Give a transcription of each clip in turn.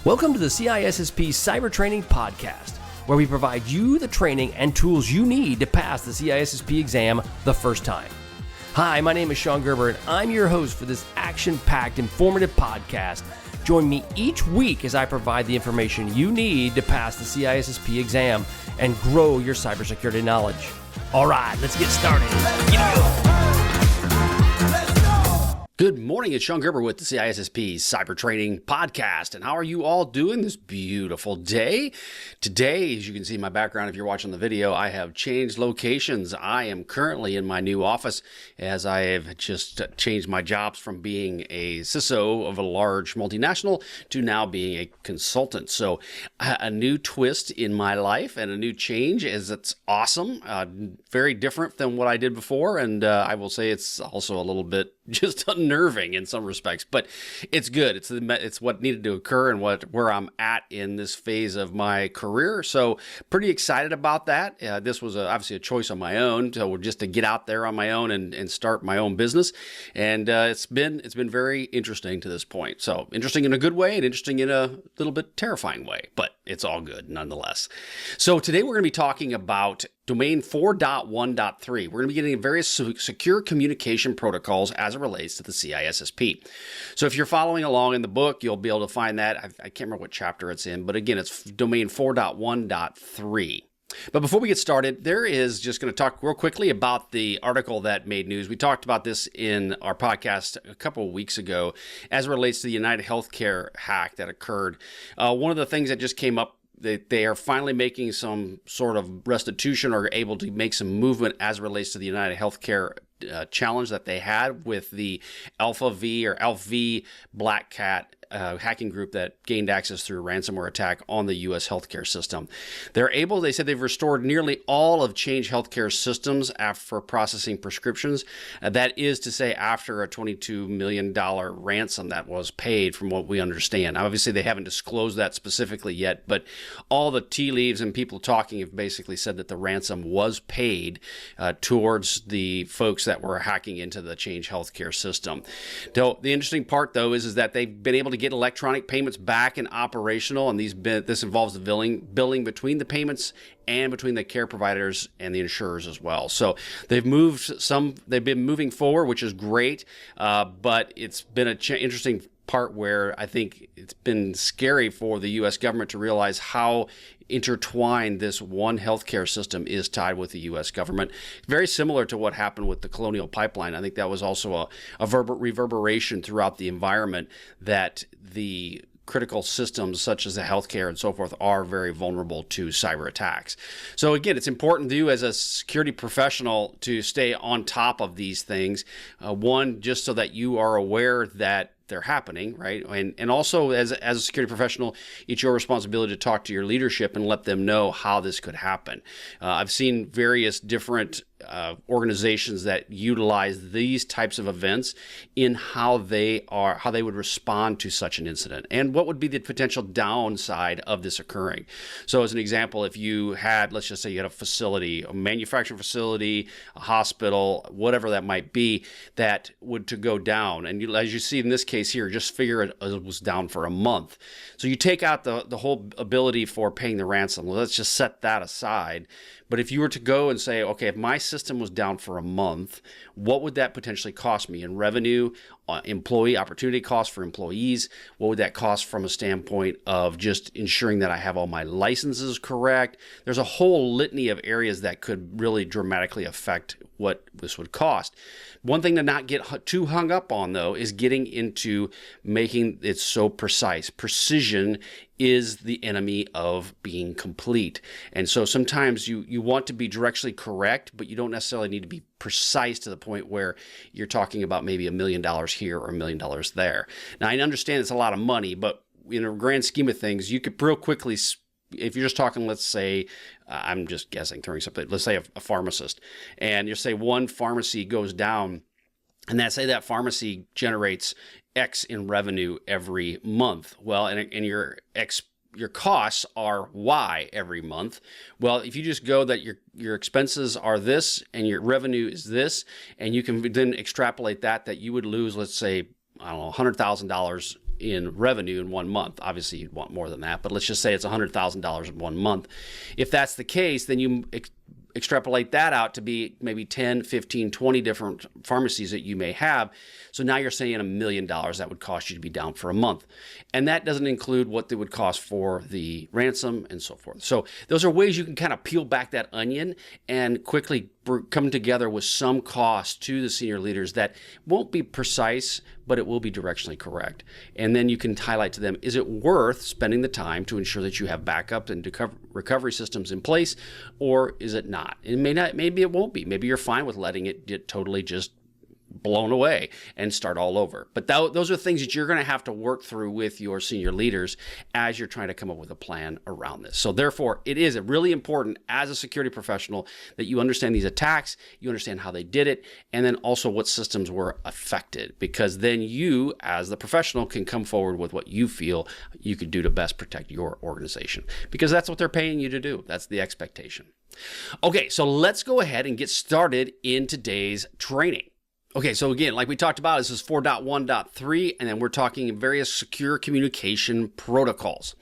Welcome to the CISSP Cyber Training Podcast, where we provide you the training and tools you need to pass the CISSP exam the first time. Hi, my name is Sean Gerber, and I'm your host for this action-packed, informative podcast. Join me each week as I provide the information you need to pass the CISSP exam and grow your cybersecurity knowledge. All right, let's get started. Good morning, it's Sean Gerber with the CISSP Cyber Training Podcast. And how are you all doing this beautiful day? Today, as you can see in my background, if you're watching the video, I have changed locations. I am currently in my new office as I have just changed my jobs from being a CISO of a large multinational to now being a consultant. So a new twist in my life and a new change is it's awesome. Very different than what I did before. And I will say it's also a little bit just unnerving in some respects, but it's good. It's what needed to occur and where I'm at in this phase of my career. So pretty excited about that. This was obviously a choice on my own, so just to get out there on my own and start my own business. And it's been very interesting to this point. So interesting in a good way and interesting in a little bit terrifying way, but it's all good nonetheless. So today we're going to be talking about Domain 4.1.3. We're going to be getting into various secure communication protocols as it relates to the CISSP. So if you're following along in the book, you'll be able to find that. I can't remember what chapter it's in, but again, it's Domain 4.1.3. But before we get started, there is just going to talk real quickly about the article that made news. We talked about this in our podcast a couple of weeks ago as it relates to the United Healthcare hack that occurred. One of the things that just came up, they are finally making some sort of restitution or able to make some movement as it relates to the United Healthcare challenge that they had with the Alpha V or Alpha V Black Cat hacking group that gained access through a ransomware attack on the U.S. healthcare system. They said they've restored nearly all of Change Healthcare systems for processing prescriptions. That is to say, after a $22 million ransom that was paid, from what we understand. Now, obviously, they haven't disclosed that specifically yet, but all the tea leaves and people talking have basically said that the ransom was paid towards the folks that were hacking into the Change Healthcare system. So the interesting part, though, is that they've been able to get electronic payments back and operational, and this involves the billing between the payments and between the care providers and the insurers as well. So they've been moving forward, which is great, but it's been an interesting part where I think it's been scary for the U.S. government to realize how intertwined this one healthcare system is tied with the U.S. government. Very similar to what happened with the Colonial Pipeline. I think that was also a reverberation throughout the environment that the critical systems such as the healthcare and so forth are very vulnerable to cyber attacks. So again, it's important to you as a security professional to stay on top of these things. One, just so that you are aware that they're happening, right? And also as a security professional, it's your responsibility to talk to your leadership and let them know how this could happen. I've seen various different organizations that utilize these types of events in how they would respond to such an incident and what would be the potential downside of this occurring. So as an example, if you had, let's just say you had a facility, a manufacturing facility, a hospital, whatever that might be, that would to go down. And as you see in this case here, just figure it was down for a month. So you take out the whole ability for paying the ransom. Well, let's just set that aside. But if you were to go and say, okay, if my system was down for a month, what would that potentially cost me in revenue, employee opportunity costs for employees? What would that cost from a standpoint of just ensuring that I have all my licenses correct? There's a whole litany of areas that could really dramatically affect what this would cost. One thing to not get too hung up on, though, is getting into making it so precise. Precision is the enemy of being complete. And so sometimes you want to be directionally correct, but you don't necessarily need to be precise to the point where you're talking about maybe $1 million here or $1 million there. Now, I understand it's a lot of money, but in a grand scheme of things, you could real quickly, if you're just talking, let's say, I'm just guessing, throwing something, let's say a pharmacist, and you say one pharmacy goes down, and that pharmacy generates X in revenue every month. Well, and your costs are Y every month. Well, if you just go that your expenses are this and your revenue is this, and you can then extrapolate that you would lose, let's say, I don't know, $100,000 in revenue in 1 month. Obviously, you'd want more than that, but let's just say it's $100,000 in 1 month. If that's the case, then you extrapolate that out to be maybe 10, 15, 20 different pharmacies that you may have. So now you're saying $1 million that would cost you to be down for a month. And that doesn't include what they would cost for the ransom and so forth. So those are ways you can kind of peel back that onion and quickly come together with some cost to the senior leaders that won't be precise, but it will be directionally correct. And then you can highlight to them, is it worth spending the time to ensure that you have backup and recovery systems in place, or is it not? It may not, maybe it won't be. Maybe you're fine with letting it get totally just blown away and start all over. But those are things that you're going to have to work through with your senior leaders as you're trying to come up with a plan around this. So therefore, it is really important as a security professional that you understand these attacks, you understand how they did it, and then also what systems were affected, because then you, as the professional, can come forward with what you feel you could do to best protect your organization, because that's what they're paying you to do. That's the expectation. Okay, so let's go ahead and get started in today's training. Okay, so again, like we talked about, this is 4.1.3, and then we're talking various secure communication protocols.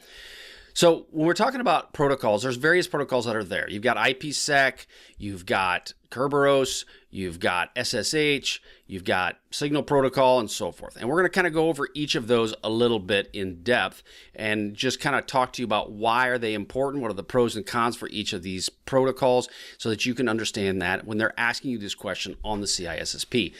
So when we're talking about protocols, there's various protocols that are there. You've got IPsec, you've got Kerberos, you've got SSH, you've got Signal Protocol, and so forth. And we're going to kind of go over each of those a little bit in depth and just kind of talk to you about why are they important, what are the pros and cons for each of these protocols, so that you can understand that when they're asking you this question on the CISSP.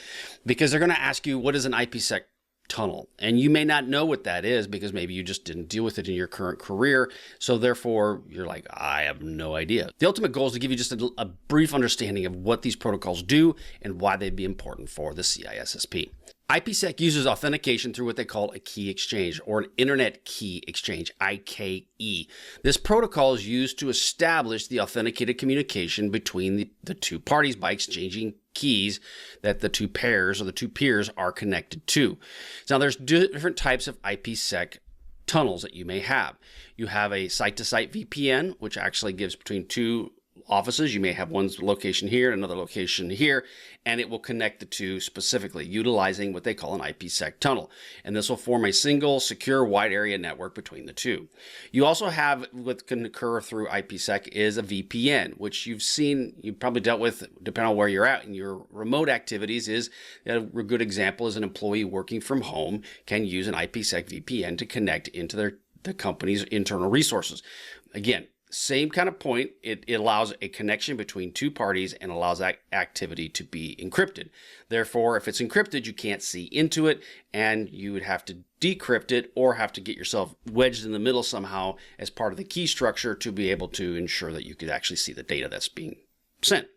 Because they're going to ask you, what is an IPsec tunnel? And you may not know what that is because maybe you just didn't deal with it in your current career. So therefore, you're like, I have no idea. The ultimate goal is to give you just a brief understanding of what these protocols do and why they'd be important for the CISSP. IPsec uses authentication through what they call a key exchange, or an internet key exchange, IKE. This protocol is used to establish the authenticated communication between the two parties by exchanging keys that the two pairs or the two peers are connected to. Now, there's different types of IPsec tunnels that you may have. You have a site-to-site VPN, which actually gives between two offices. You may have one location here, another location here, and it will connect the two specifically, utilizing what they call an IPsec tunnel. And this will form a single, secure, wide area network between the two. You also have what can occur through IPsec is a VPN, which you've probably dealt with depending on where you're at in your remote activities. Is a good example is an employee working from home can use an IPsec VPN to connect into the company's internal resources. Again, same kind of point. It allows a connection between two parties and allows that activity to be encrypted. Therefore, if it's encrypted, you can't see into it, and you would have to decrypt it or have to get yourself wedged in the middle somehow as part of the key structure to be able to ensure that you could actually see the data that's being sent.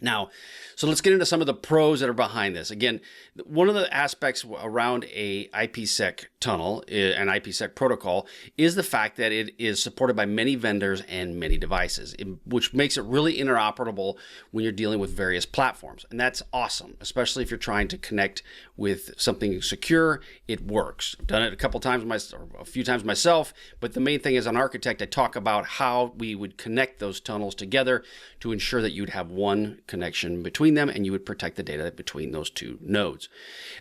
Now, so let's get into some of the pros that are behind this. Again, one of the aspects around a IPsec tunnel, an IPsec protocol, is the fact that it is supported by many vendors and many devices, which makes it really interoperable when you're dealing with various platforms. And that's awesome, especially if you're trying to connect with something secure. It works. I've done it a couple times, or a few times myself, but the main thing is, an architect, I talk about how we would connect those tunnels together to ensure that you'd have one connection between them and you would protect the data between those two nodes.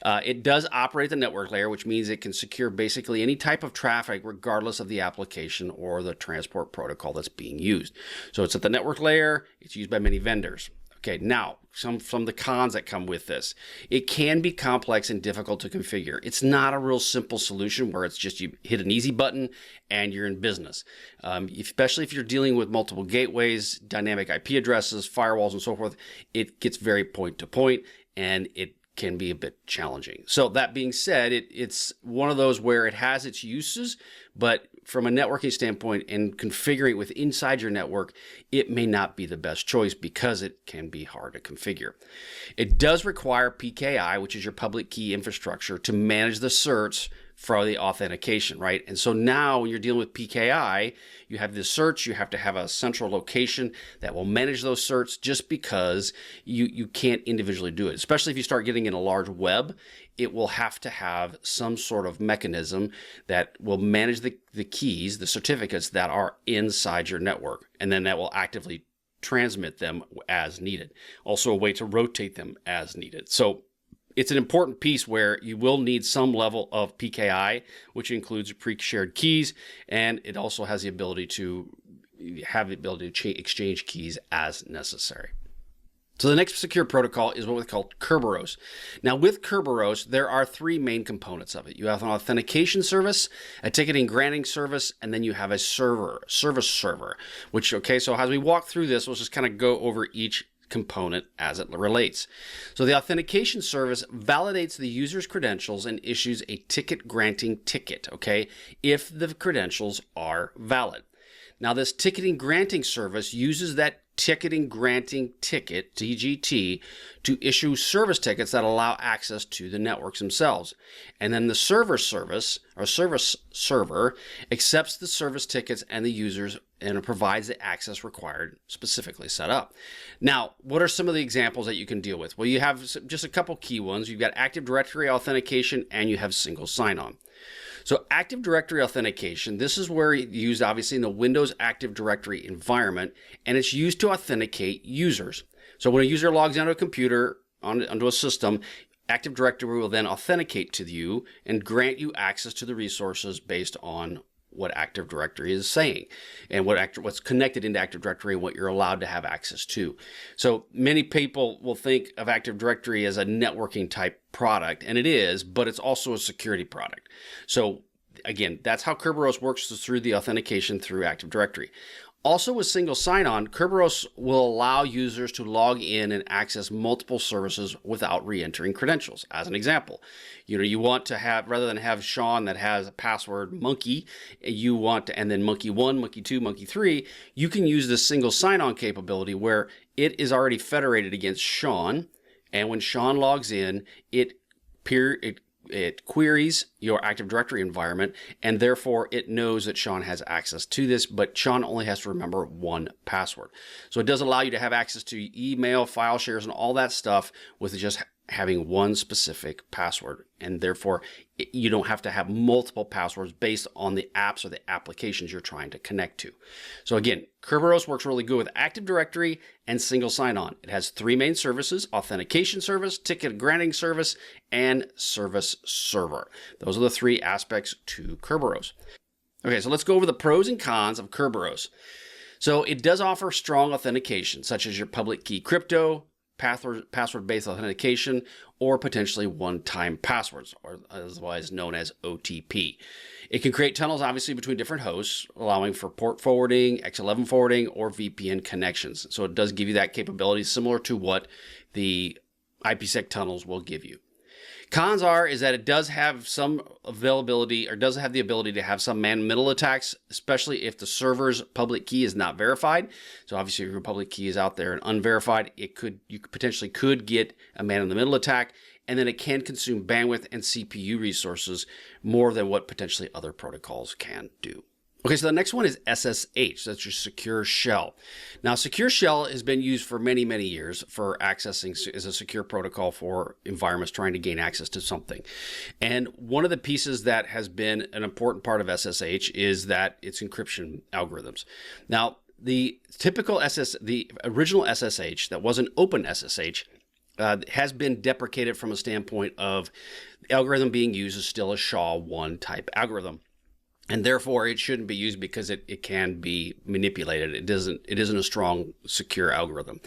It does operate the network layer, which means it can secure basically any type of traffic regardless of the application or the transport protocol that's being used. So it's at the network layer. It's used by many vendors. Okay, now some of the cons that come with this. It can be complex and difficult to configure. It's not a real simple solution where it's just you hit an easy button and you're in business. Especially if you're dealing with multiple gateways, dynamic IP addresses, firewalls, and so forth, it gets very point to point, and it can be a bit challenging. So that being said, it's one of those where it has its uses, but from a networking standpoint and configuring it with inside your network, it may not be the best choice because it can be hard to configure. It does require PKI, which is your public key infrastructure, to manage the certs for the authentication, right? And so now when you're dealing with PKI, you have this search, you have to have a central location that will manage those certs, just because you can't individually do it. Especially if you start getting in a large web, it will have to have some sort of mechanism that will manage the keys, the certificates that are inside your network, and then that will actively transmit them as needed. Also a way to rotate them as needed. So it's an important piece where you will need some level of PKI, which includes pre-shared keys, and it also has the ability to exchange keys as necessary. So the next secure protocol is what we call Kerberos. Now with Kerberos, there are three main components of it. You have an authentication service, a ticketing granting service, and then you have a service server, which, okay, so as we walk through this, we'll just kind of go over each component as it relates. So the authentication service validates the user's credentials and issues a ticket granting ticket, okay, if the credentials are valid. Now this ticketing granting service uses that ticketing granting ticket, TGT, to issue service tickets that allow access to the networks themselves. And then the service server accepts the service tickets and the users, and it provides the access required, specifically set up. Now, what are some of the examples that you can deal with? Well, you have just a couple key ones. You've got Active Directory authentication, and you have single sign-on. So Active Directory authentication, this is where it's used obviously in the Windows Active Directory environment, and it's used to authenticate users. So when a user logs onto a computer, onto a system, Active Directory will then authenticate to you and grant you access to the resources based on what Active Directory is saying and what's connected into Active Directory and what you're allowed to have access to. So many people will think of Active Directory as a networking type product, and it is, but it's also a security product. So again, that's how Kerberos works, through the authentication through Active Directory. Also with single sign-on, Kerberos will allow users to log in and access multiple services without re-entering credentials. As an example, you want to have, rather than have Sean that has a password monkey, you want to, and then monkey 1, monkey 2, monkey 3, you can use this single sign-on capability where it is already federated against Sean, and when Sean logs in, it queries your Active Directory environment, and therefore it knows that Sean has access to this, but Sean only has to remember one password. So it does allow you to have access to email, file shares, and all that stuff with just having one specific password, and therefore you don't have to have multiple passwords based on the apps or the applications you're trying to connect to. So again, Kerberos works really good with Active Directory and single sign-on. It has three main services: authentication service, ticket granting service, and service server. Those are the three aspects to Kerberos. Okay, so let's go over the pros and cons of Kerberos. So it does offer strong authentication, such as your public key crypto, password-based authentication, or potentially one-time passwords, or otherwise known as OTP. It can create tunnels, obviously, between different hosts, allowing for port forwarding, X11 forwarding, or VPN connections. So it does give you that capability, similar to what the IPsec tunnels will give you. Cons is that it does have some availability, or does have the ability to have some man-in-the-middle attacks, especially if the server's public key is not verified. So obviously, if your public key is out there and unverified, you potentially could get a man-in-the-middle attack, and then it can consume bandwidth and CPU resources more than what potentially other protocols can do. Okay, so the next one is SSH. That's your secure shell. Now, secure shell has been used for many, many years for accessing as a secure protocol for environments trying to gain access to something. And one of the pieces that has been an important part of SSH is that it's encryption algorithms. Now, the original SSH that was an open SSH has been deprecated from a standpoint of the algorithm being used as still a SHA-1 type algorithm. And therefore, it shouldn't be used because it can be manipulated. It isn't a strong, secure algorithm.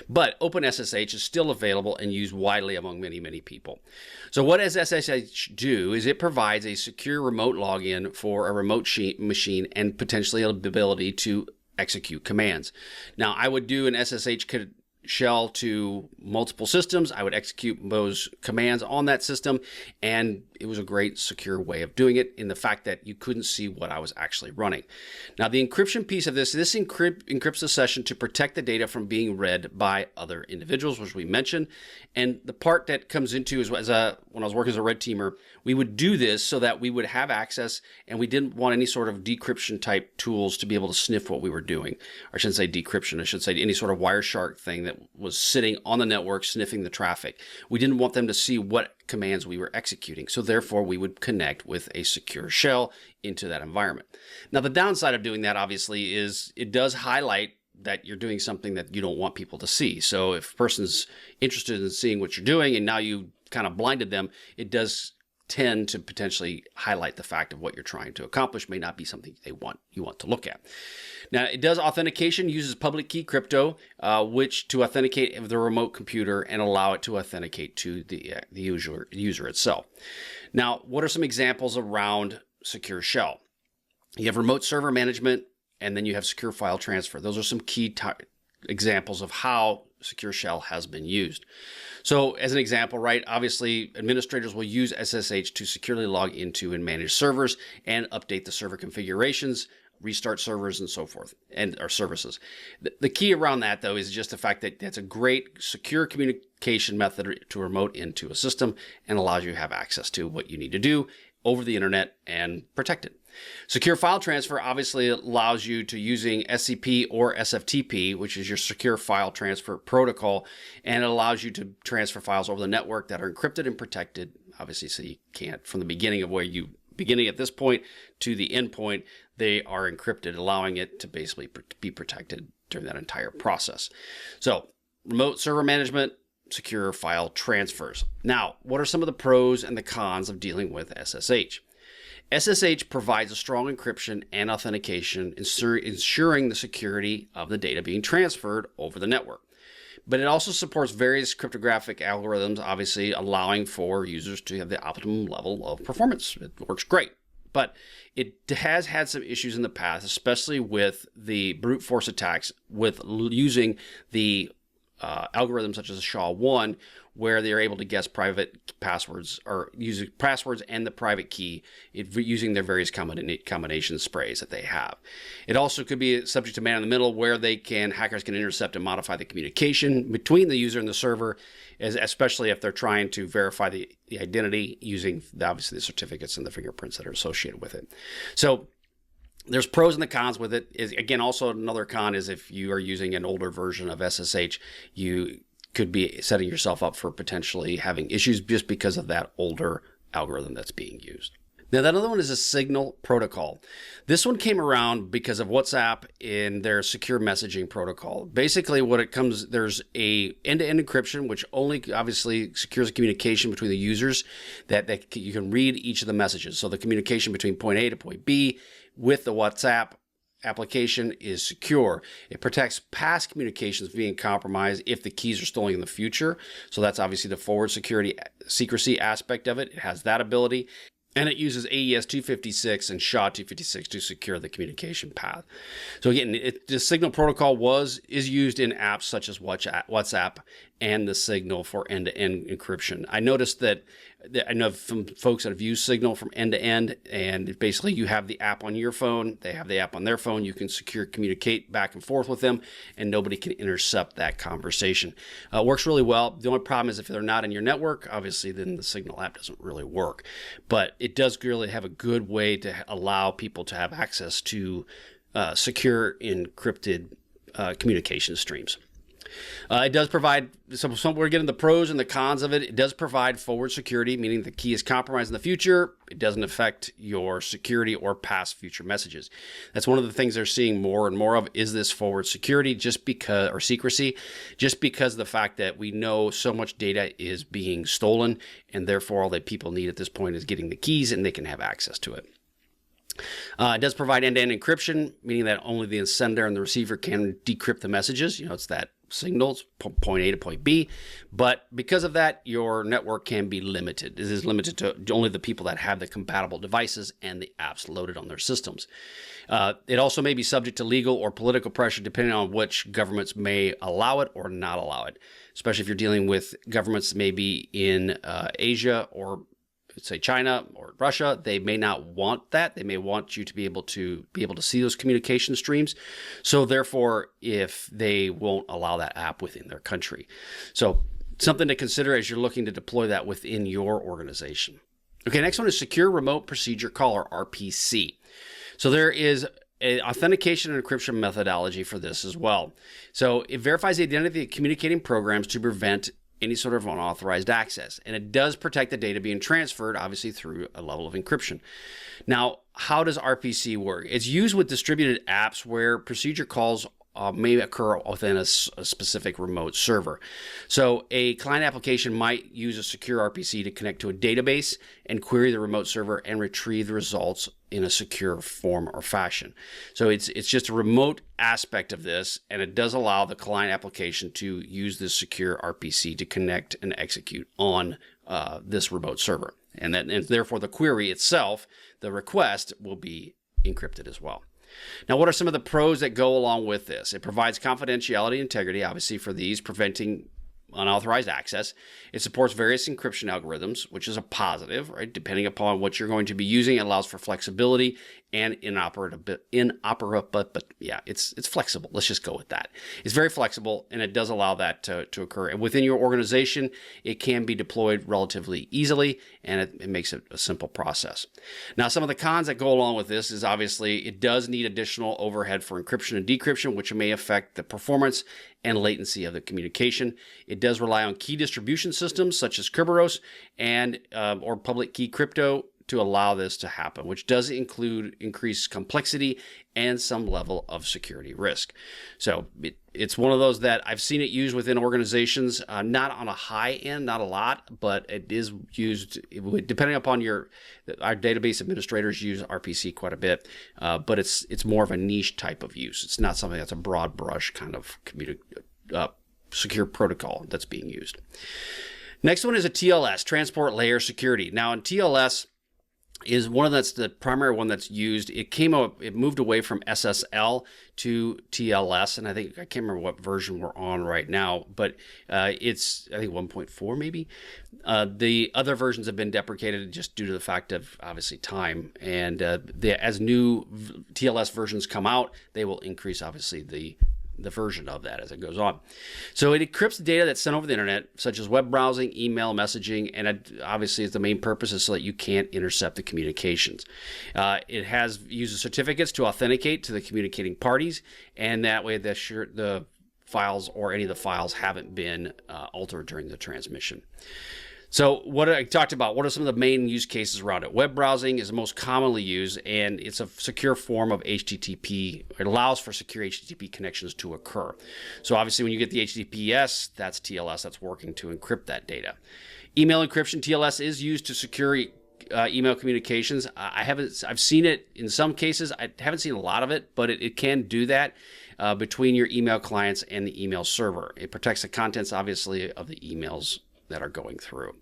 But OpenSSH is still available and used widely among many, many people. So what does SSH do is it provides a secure remote login for a remote machine and potentially the ability to execute commands. Now, I would do an SSH shell to multiple systems. I would execute those commands on that system, and it was a great secure way of doing it in the fact that you couldn't see what I was actually running. Now, the encryption piece of this encrypts the session to protect the data from being read by other individuals, which we mentioned. And the part that comes into is when I was working as a red teamer, we would do this so that we would have access, and we didn't want any sort of decryption type tools to be able to sniff what we were doing. Or I shouldn't say decryption, I should say any sort of Wireshark thing that was sitting on the network sniffing the traffic. We didn't want them to see what commands we were executing. So therefore, we would connect with a secure shell into that environment. Now, the downside of doing that, obviously, is it does highlight that you're doing something that you don't want people to see. So if a person's interested in seeing what you're doing, and now you kind of blinded them, it does tend to potentially highlight the fact of what you're trying to accomplish may not be something you want to look at. Now, it does authentication, uses public key crypto, which to authenticate the remote computer and allow it to authenticate to the user itself. Now, what are some examples around secure shell? You have remote server management, and then you have secure file transfer. Those are some key examples of how secure shell has been used. So as an example, right, obviously administrators will use SSH to securely log into and manage servers and update the server configurations, restart servers and so forth, and our services. The key around that, though, is just the fact that that's a great secure communication method to remote into a system and allows you to have access to what you need to do over the internet and protect it. Secure file transfer obviously allows you to using SCP or SFTP, which is your secure file transfer protocol, and it allows you to transfer files over the network that are encrypted and protected, obviously, so you can't, from the beginning of where you beginning at this point to the end point, they are encrypted, allowing it to basically be protected during that entire process. So remote server management, secure file transfers. Now, what are some of the pros and the cons of dealing with SSH? SSH provides a strong encryption and authentication, ensuring the security of the data being transferred over the network. But it also supports various cryptographic algorithms, obviously allowing for users to have the optimum level of performance. It works great. But it has had some issues in the past, especially with the brute force attacks with using the algorithms such as SHA-1, where they're able to guess private passwords or using passwords and the private key using their various combination sprays that they have. It also could be subject to man in the middle, where hackers can intercept and modify the communication between the user and the server, especially if they're trying to verify the identity using obviously the certificates and the fingerprints that are associated with it. So there's pros and the cons with it. Again, also another con is if you are using an older version of SSH, you could be setting yourself up for potentially having issues just because of that older algorithm that's being used. Now, that other one is a signal protocol. This one came around because of WhatsApp in their secure messaging protocol. Basically, there's a end-to-end encryption, which only obviously secures the communication between the users, that you can read each of the messages. So the communication between point A to point B with the WhatsApp application is secure. It protects past communications being compromised if the keys are stolen in the future. So that's obviously the forward secrecy aspect of it. It has that ability. And it uses AES 256 and SHA 256 to secure the communication path. So again, the Signal protocol is used in apps such as WhatsApp and the Signal for end-to-end encryption. I noticed that I know from folks that have used Signal from end-to-end, and basically you have the app on your phone, they have the app on their phone, you can communicate back and forth with them, and nobody can intercept that conversation. Works really well. The only problem is if they're not in your network, obviously then the Signal app doesn't really work. But it does really have a good way to allow people to have access to secure encrypted communication streams. It does provide, so we're getting the pros and the cons of it. It does provide forward security, meaning the key is compromised in the future. It doesn't affect your security or past future messages. That's one of the things they're seeing more and more of, is this forward security or secrecy, just because of the fact that we know so much data is being stolen, and therefore all that people need at this point is getting the keys and they can have access to it. It does provide end-to-end encryption, meaning that only the sender and the receiver can decrypt the messages. It's that signals, point A to point B. But because of that, your network can be limited. It is limited to only the people that have the compatible devices and the apps loaded on their systems. It also may be subject to legal or political pressure, depending on which governments may allow it or not allow it, especially if you're dealing with governments maybe in Asia or say China or Russia. They may not want that. They may want you to be able to see those communication streams. So therefore, if they won't allow that app within their country. So something to consider as you're looking to deploy that within your organization. Okay, next one is Secure Remote Procedure Call, or RPC. So there is an authentication and encryption methodology for this as well. So it verifies the identity of communicating programs to prevent any sort of unauthorized access. And it does protect the data being transferred, obviously through a level of encryption. Now, how does RPC work? It's used with distributed apps where procedure calls may occur within a specific remote server. So a client application might use a secure RPC to connect to a database and query the remote server and retrieve the results in a secure form or fashion. So it's just a remote aspect of this, and it does allow the client application to use this secure RPC to connect and execute on this remote server. And therefore the query itself, the request, will be encrypted as well. Now, what are some of the pros that go along with this? It provides confidentiality and integrity, obviously, for these, preventing unauthorized access. It supports various encryption algorithms, which is a positive, right? Depending upon what you're going to be using, it allows for flexibility and it's flexible. Let's just go with that. It's very flexible, and it does allow that to occur. And within your organization, it can be deployed relatively easily, and it makes it a simple process. Now, some of the cons that go along with this is obviously it does need additional overhead for encryption and decryption, which may affect the performance and latency of the communication. It does rely on key distribution systems such as Kerberos and or public key crypto to allow this to happen, which does include increased complexity and some level of security risk. So it's one of those that I've seen it used within organizations, not on a high end, not a lot, but it is used depending upon our database administrators use RPC quite a bit, but it's more of a niche type of use. It's not something that's a broad brush kind of secure protocol that's being used. Next one is a TLS, Transport Layer Security. Now in TLS, is that's the primary one that's used. It moved away from SSL to TLS, and I can't remember what version we're on right now, but it's, I think 1.4 maybe. The other versions have been deprecated just due to the fact of obviously time, and as new TLS versions come out, they will increase obviously the version of that as it goes on. So it encrypts the data that's sent over the internet, such as web browsing, email, messaging, and obviously the main purpose is so that you can't intercept the communications. It uses certificates to authenticate to the communicating parties, and that way the files or any of the files haven't been altered during the transmission. So what I talked about, what are some of the main use cases around it? Web browsing is the most commonly used, and it's a secure form of HTTP. It allows for secure HTTP connections to occur. So obviously when you get the HTTPS, that's TLS that's working to encrypt that data. Email encryption, TLS, is used to secure email communications. I've seen it in some cases. I haven't seen a lot of it, but it can do that between your email clients and the email server. It protects the contents, obviously, of the emails that are going through.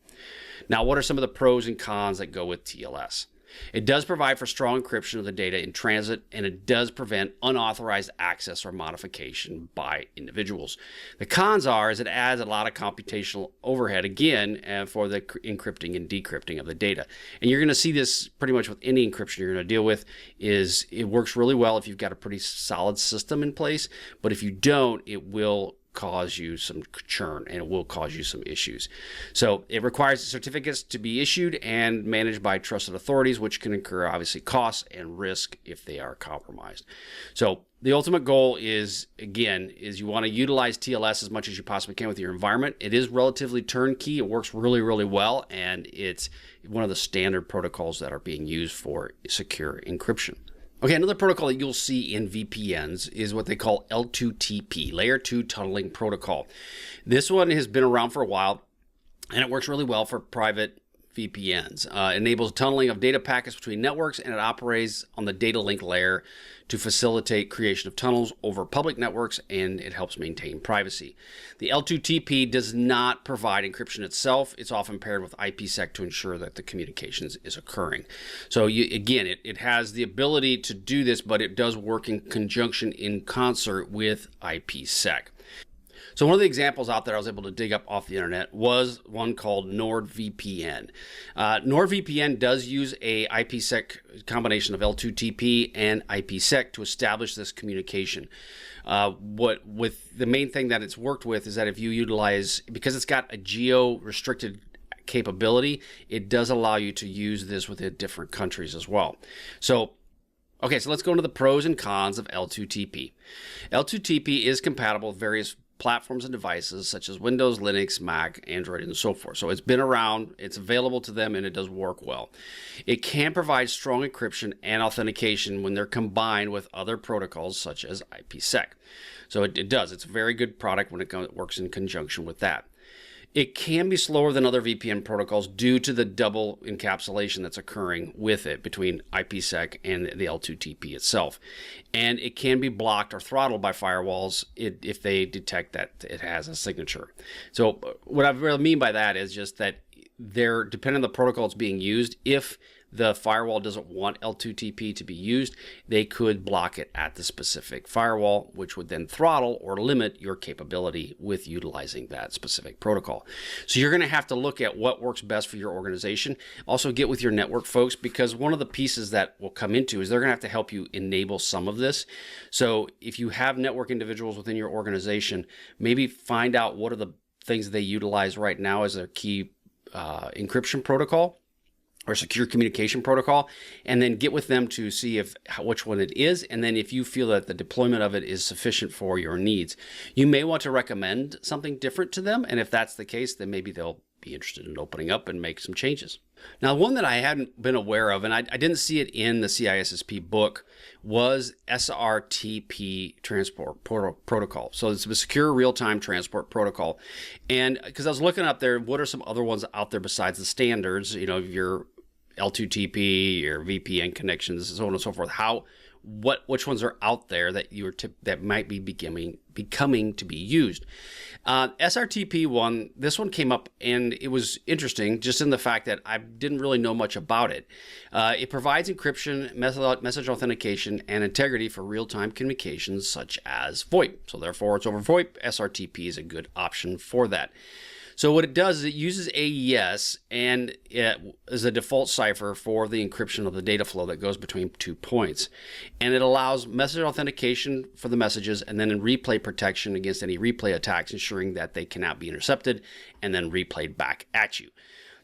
Now, what are some of the pros and cons that go with TLS? It does provide for strong encryption of the data in transit, and it does prevent unauthorized access or modification by individuals. The cons is it adds a lot of computational overhead, again, for the encrypting and decrypting of the data. And you're going to see this pretty much with any encryption you're going to deal with. Is it works really well if you've got a pretty solid system in place, but if you don't, it will cause you some churn and it will cause you some issues. So it requires certificates to be issued and managed by trusted authorities, which can incur obviously costs and risk if they are compromised. So the ultimate goal is you want to utilize TLS as much as you possibly can with your environment. It is relatively turnkey. It works really, really well, and it's one of the standard protocols that are being used for secure encryption. Okay, another protocol that you'll see in VPNs is what they call L2TP, Layer 2 Tunneling Protocol. This one has been around for a while, and it works really well for private VPNs. It enables tunneling of data packets between networks, and it operates on the data link layer to facilitate creation of tunnels over public networks, and it helps maintain privacy. The L2TP does not provide encryption itself. It's often paired with IPsec to ensure that the communications is occurring. So it has the ability to do this, but it does work in conjunction, in concert with IPsec. So one of the examples out there I was able to dig up off the internet was one called NordVPN. NordVPN does use a IPsec combination of L2TP and IPsec to establish this communication. With the main thing that it's worked with is that if you utilize, because it's got a geo-restricted capability, it does allow you to use this within different countries as well. So let's go into the pros and cons of L2TP. L2TP is compatible with various platforms and devices such as Windows, Linux, Mac, Android, and so forth. So it's been around, it's available to them, and it does work well. It can provide strong encryption and authentication when they're combined with other protocols such as IPsec. So it does. It's a very good product when it works in conjunction with that. It can be slower than other VPN protocols due to the double encapsulation that's occurring with it between IPsec and the L2TP itself. And it can be blocked or throttled by firewalls if they detect that it has a signature. So what I really mean by that is just that they're depending on the protocol that's being used. If the firewall doesn't want L2TP to be used, they could block it at the specific firewall, which would then throttle or limit your capability with utilizing that specific protocol. So you're going to have to look at what works best for your organization. Also get with your network folks, because one of the pieces that will come into is they're going to have to help you enable some of this. So if you have network individuals within your organization, maybe find out what are the things they utilize right now as their key encryption protocol or secure communication protocol, and then get with them to see which one it is, and then if you feel that the deployment of it is sufficient for your needs. You may want to recommend something different to them, and if that's the case, then maybe they'll be interested in opening up and make some changes. Now, one that I hadn't been aware of, and I didn't see it in the CISSP book, was SRTP transport protocol. So it's a secure real-time transport protocol. And because I was looking up there, what are some other ones out there besides the standards, your L2TP, your VPN connections, so on and so forth. Which ones are out there that that might be becoming to be used? SRTP one, this one came up and it was interesting just in the fact that I didn't really know much about it. It provides encryption, message authentication, and integrity for real-time communications such as VoIP. So therefore, it's over VoIP. SRTP is a good option for that. So what it does is it uses AES and it is a default cipher for the encryption of the data flow that goes between 2 points. And it allows message authentication for the messages and then replay protection against any replay attacks, ensuring that they cannot be intercepted and then replayed back at you.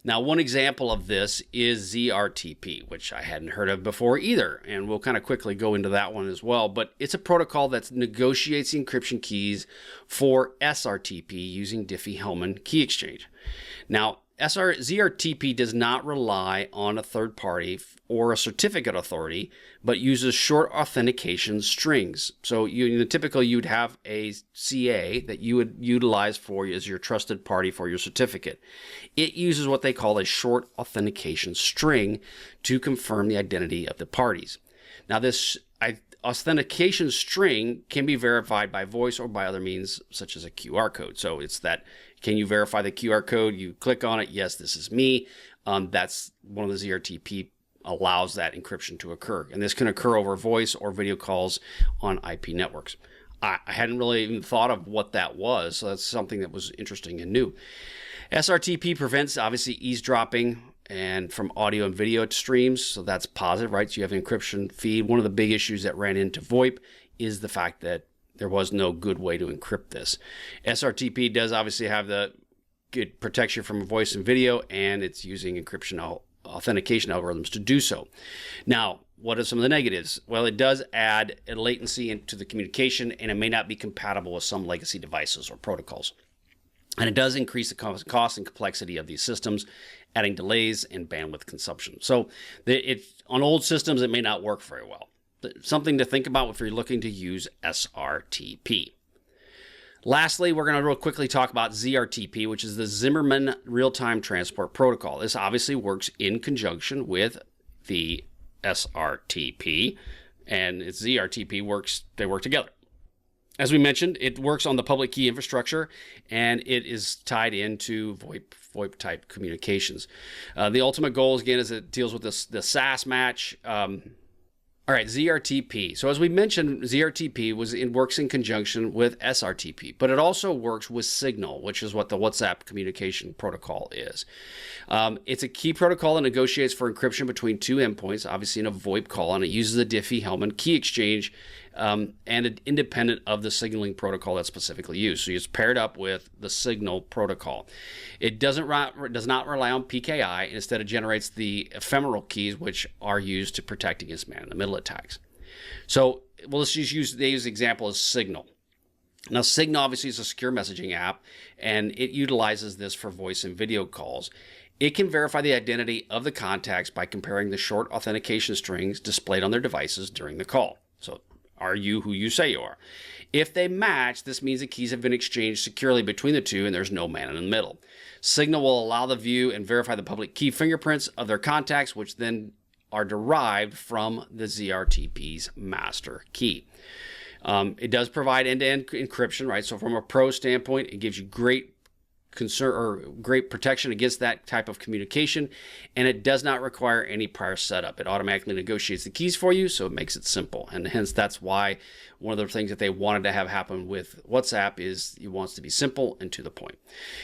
Now, one example of this is ZRTP, which I hadn't heard of before either, and we'll kind of quickly go into that one as well. But it's a protocol that negotiates the encryption keys for SRTP using Diffie-Hellman key exchange. Now, ZRTP does not rely on a third party or a certificate authority, but uses short authentication strings. So typically you'd have a CA that you would utilize as your trusted party for your certificate. It uses what they call a short authentication string to confirm the identity of the parties. Now this authentication string can be verified by voice or by other means such as a QR code. So it's that, can you verify the QR code? You click on it. Yes, this is me. That's one of the ZRTP allows that encryption to occur. And this can occur over voice or video calls on IP networks. I hadn't really even thought of what that was. So that's something that was interesting and new. SRTP prevents obviously eavesdropping and from audio and video streams. So that's positive, right? So you have an encryption feed. One of the big issues that ran into VoIP is the fact that there was no good way to encrypt this. SRTP does obviously have the good protection from voice and video, and it's using encryption authentication algorithms to do so. Now, what are some of the negatives? Well, it does add a latency into the communication, and it may not be compatible with some legacy devices or protocols. And it does increase the cost and complexity of these systems, adding delays and bandwidth consumption. So on old systems, it may not work very well. Something to think about if you're looking to use SRTP. Lastly, we're going to real quickly talk about ZRTP, which is the Zimmerman Real-Time Transport Protocol. This obviously works in conjunction with the SRTP, and its ZRTP they work together. As we mentioned, it works on the public key infrastructure, and it is tied into VoIP type communications. The ultimate goal, again, is it deals with the SAS match. All right, ZRTP. So as we mentioned, ZRTP works in conjunction with SRTP, but it also works with Signal, which is what the WhatsApp communication protocol is. It's a key protocol that negotiates for encryption between two endpoints, obviously in a VoIP call, and it uses the Diffie-Hellman key exchange and independent of the signaling protocol that's specifically used. So it's paired up with the Signal protocol. It does not rely on PKI. Instead, it generates the ephemeral keys, which are used to protect against man-in-the-middle attacks. So let's just use today's example as Signal. Now, Signal obviously is a secure messaging app, and it utilizes this for voice and video calls. It can verify the identity of the contacts by comparing the short authentication strings displayed on their devices during the call. So, are you who you say you are? If they match, this means the keys have been exchanged securely between the two and there's no man in the middle. Signal will allow the view and verify the public key fingerprints of their contacts, which then are derived from the ZRTP's master key. It does provide end-to-end encryption, right? So from a pro standpoint, it gives you great protection against that type of communication, and it does not require any prior setup. It automatically negotiates the keys for you, so it makes it simple. And hence, that's why one of the things that they wanted to have happen with WhatsApp is it wants to be simple and to the point.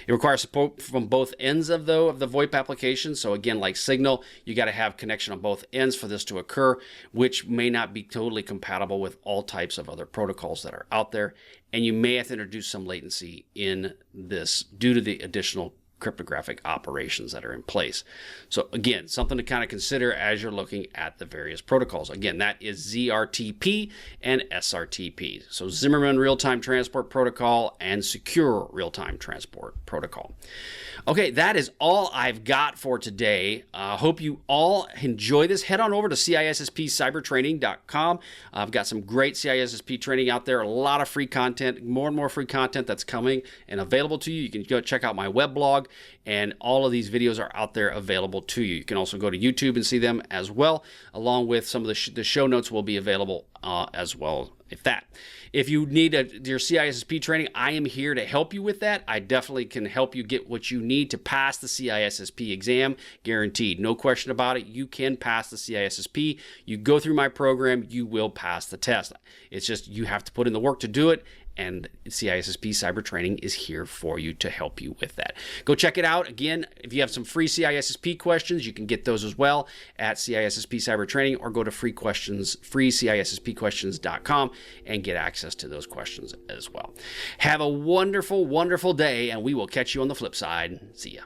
It requires support from both ends of the VoIP application. So again, like Signal, you got to have connection on both ends for this to occur, which may not be totally compatible with all types of other protocols that are out there. And you may have to introduce some latency in this due to the additional cryptographic operations that are in place. So again, something to kind of consider as you're looking at the various protocols. Again, that is ZRTP and SRTP. So Zimmerman Real-Time Transport Protocol and Secure Real-Time Transport Protocol. Okay, that is all I've got for today. Hope you all enjoy this. Head on over to CISSPcybertraining.com. I've got some great CISSP training out there, a lot of free content, more and more free content that's coming and available to you. You can go check out my web blog, and all of these videos are out there available to you. You can also go to YouTube and see them as well, along with some of the show notes will be available as well. If you need your CISSP training, I am here to help you with that. I definitely can help you get what you need to pass the CISSP exam, guaranteed. No question about it. You can pass the CISSP. You go through my program, you will pass the test. It's just you have to put in the work to do it, and CISSP Cyber Training is here for you to help you with that. Go check it out. Again, if you have some free CISSP questions, you can get those as well at CISSP Cyber Training, or go to freeCISSPquestions.com and get access to those questions as well. Have a wonderful, wonderful day, and we will catch you on the flip side. See ya.